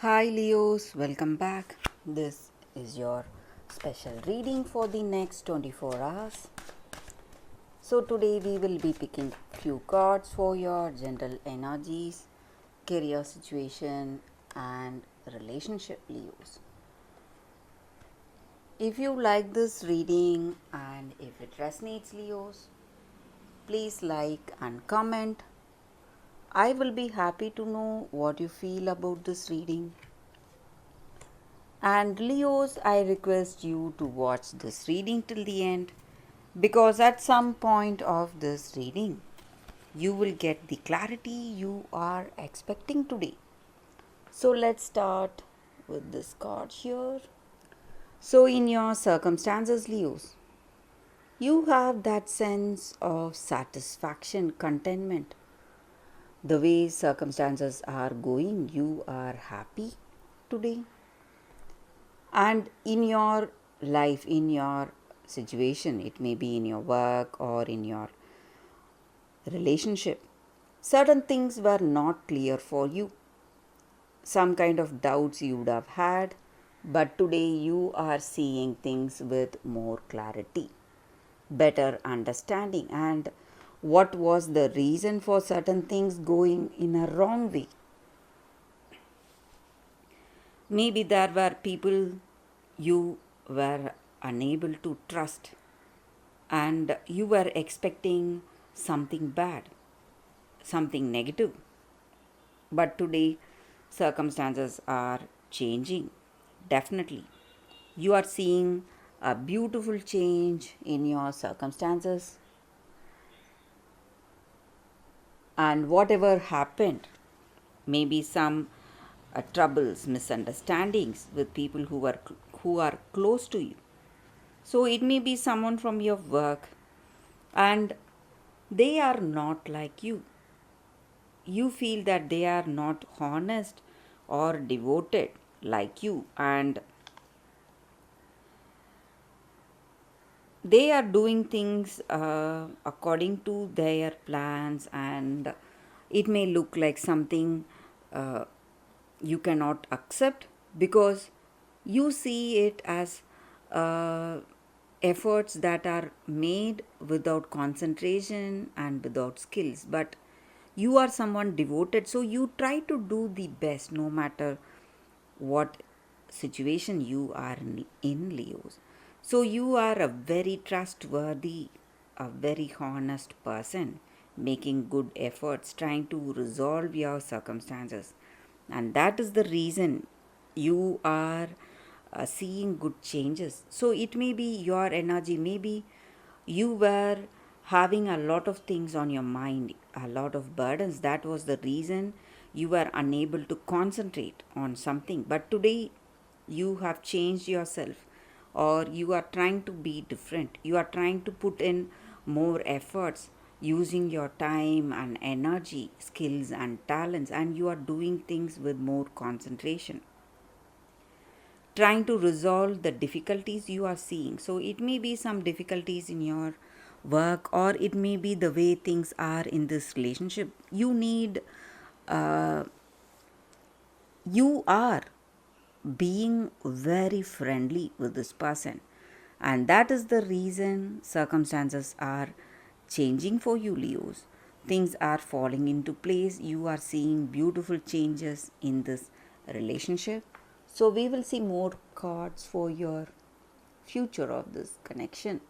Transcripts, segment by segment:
Hi Leos, welcome back. This is your special reading for the next 24 hours. So today we will be picking few cards for your general energies, career situation and relationship Leos. If you like this reading and if it resonates Leos, please like and comment. I will be happy to know what you feel about this reading. And Leos, I request you to watch this reading till the end because at some point of this reading, you will get the clarity you are expecting today. So let's start with this card here. So, in your circumstances, Leos, you have that sense of satisfaction, contentment. The way circumstances are going, you are happy today. And in your life, in your situation, it may be in your work or in your relationship, certain things were not clear for you. Some kind of doubts you would have had, but today you are seeing things with more clarity, better understanding, and what was the reason for certain things going in a wrong way. Maybe there were people you were unable to trust and you were expecting something bad, something negative. But today, circumstances are changing. Definitely. You are seeing a beautiful change in your circumstances, and whatever happened, maybe some troubles, misunderstandings with people who are close to you. So it may be someone from your work, and they are not like you. You feel that they are not honest or devoted like you, and they are doing things according to their plans, and it may look like something uh, you cannot accept because you see it as uh, efforts that are made without concentration and without skills. But you are someone devoted, so you try to do the best no matter what situation you are in Leos. So you are a very trustworthy, a very honest person, making good efforts, trying to resolve your circumstances. And that is the reason you are seeing good changes. So it may be your energy, maybe you were having a lot of things on your mind, a lot of burdens. That was the reason you were unable to concentrate on something. But today you have changed yourself, or you are trying to be different. You are trying to put in more efforts using your time and energy, skills and talents, and you are doing things with more concentration, trying to resolve the difficulties you are seeing. So it may be some difficulties in your work, or it may be the way things are in this relationship. Uh, you are being very friendly with this person, and that is the reason circumstances are changing for you, Leos. Things are falling into place. You are seeing beautiful changes in this relationship. So we will see more cards for your future of this connection.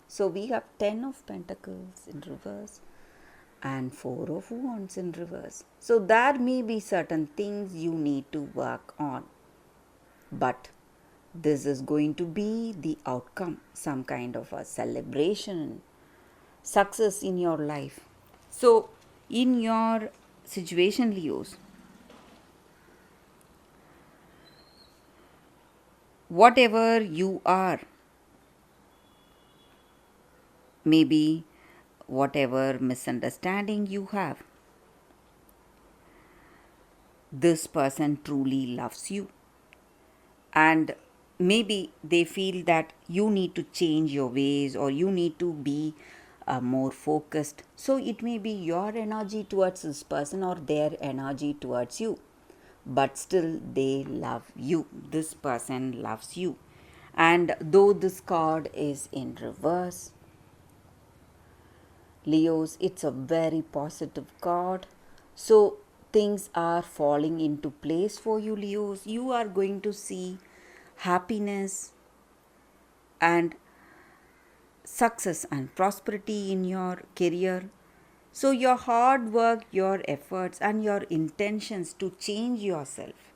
So we have 10 of pentacles in reverse and 4 of wands in reverse. So there may be certain things you need to work on, but this is going to be the outcome, some kind of a celebration, success in your life. So in your situation, Leos, whatever you are, maybe whatever misunderstanding you have, this person truly loves you, and maybe they feel that you need to change your ways, or you need to be more focused. So it may be your energy towards this person or their energy towards you. but still they love you. This person loves you. And though this card is in reverse, Leos, it's a very positive card. So things are falling into place for you, Leos. You are going to see happiness and success and prosperity in your career. So, your hard work, your efforts, and your intentions to change yourself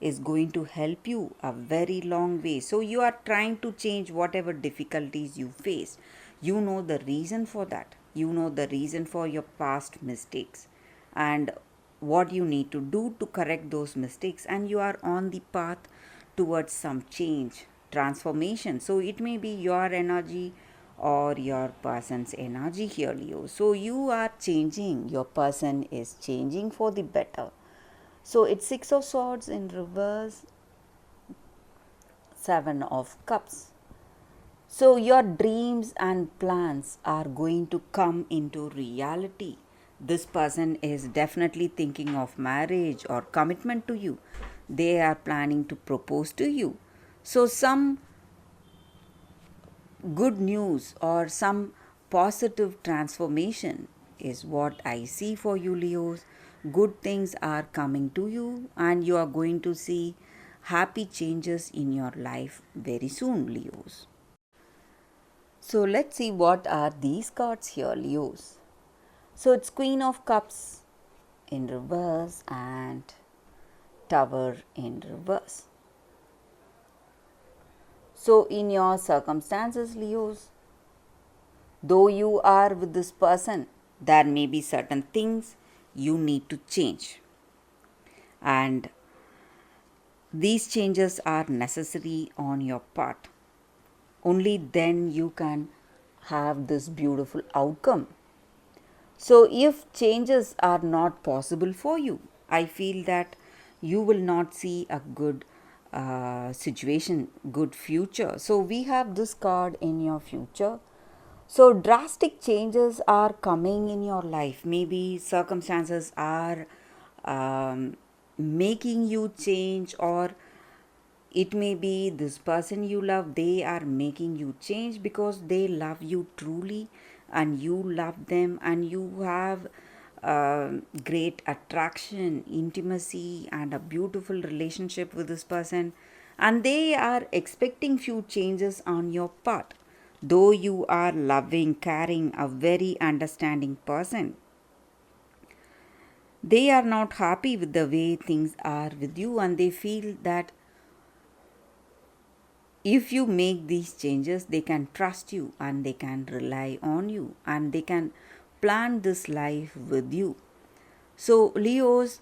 is going to help you a very long way. So, you are trying to change whatever difficulties you face. You know the reason for that. You know the reason for your past mistakes and what you need to do to correct those mistakes, and you are on the path towards some change, transformation. So, it may be your energy or your person's energy here, Leo. So you are changing, your person is changing for the better. So it's Six of Swords in reverse, Seven of Cups. So your dreams and plans are going to come into reality. This person is definitely thinking of marriage or commitment to you. They are planning to propose to you. So some good news or some positive transformation is what I see for you, Leos. Good things are coming to you, and you are going to see happy changes in your life very soon, Leos. So let's see what are these cards here, Leos. So it's Queen of Cups in reverse and Tower in reverse. So in your circumstances, Leos, though you are with this person, there may be certain things you need to change. And these changes are necessary on your part. Only then you can have this beautiful outcome. So, if changes are not possible for you, I feel that you will not see a good situation, good future. So, we have this card in your future. So, drastic changes are coming in your life. Maybe circumstances are making you change, or it may be this person you love, they are making you change because they love you truly and you love them, and you have great attraction, intimacy, and a beautiful relationship with this person, and they are expecting few changes on your part. Though you are loving, caring, a very understanding person, they are not happy with the way things are with you, and they feel that if you make these changes, they can trust you and they can rely on you and they can plan this life with you. So, Leos,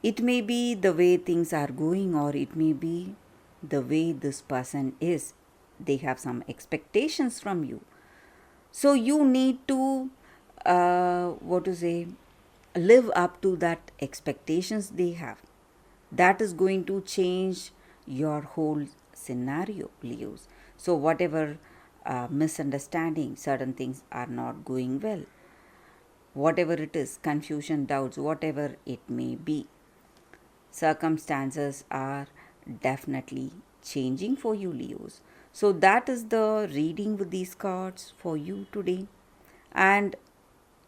it may be the way things are going, or it may be the way this person is. They have some expectations from you. So, you need to, live up to that expectations they have. That is going to change your whole scenario, Leos. So, whatever misunderstanding, certain things are not going well, whatever it is, confusion, doubts, whatever it may be, circumstances are definitely changing for you, Leos. So, that is the reading with these cards for you today. And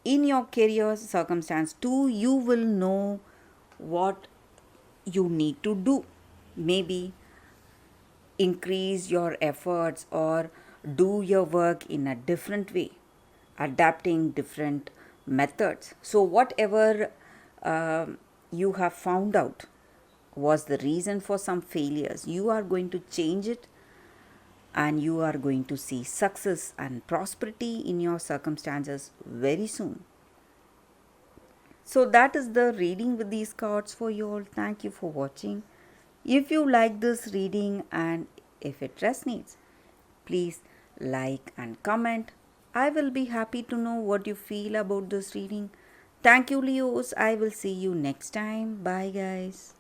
in your career circumstance too, you will know what you need to do. Maybe increase your efforts or do your work in a different way, adapting different methods. So, whatever you have found out was the reason for some failures, you are going to change it and you are going to see success and prosperity in your circumstances very soon. So, that is the reading with these cards for you all. Thank you for watching. If you like this reading and if it resonates, please like and comment. I will be happy to know what you feel about this reading. Thank you, Leos. I will see you next time. Bye, guys.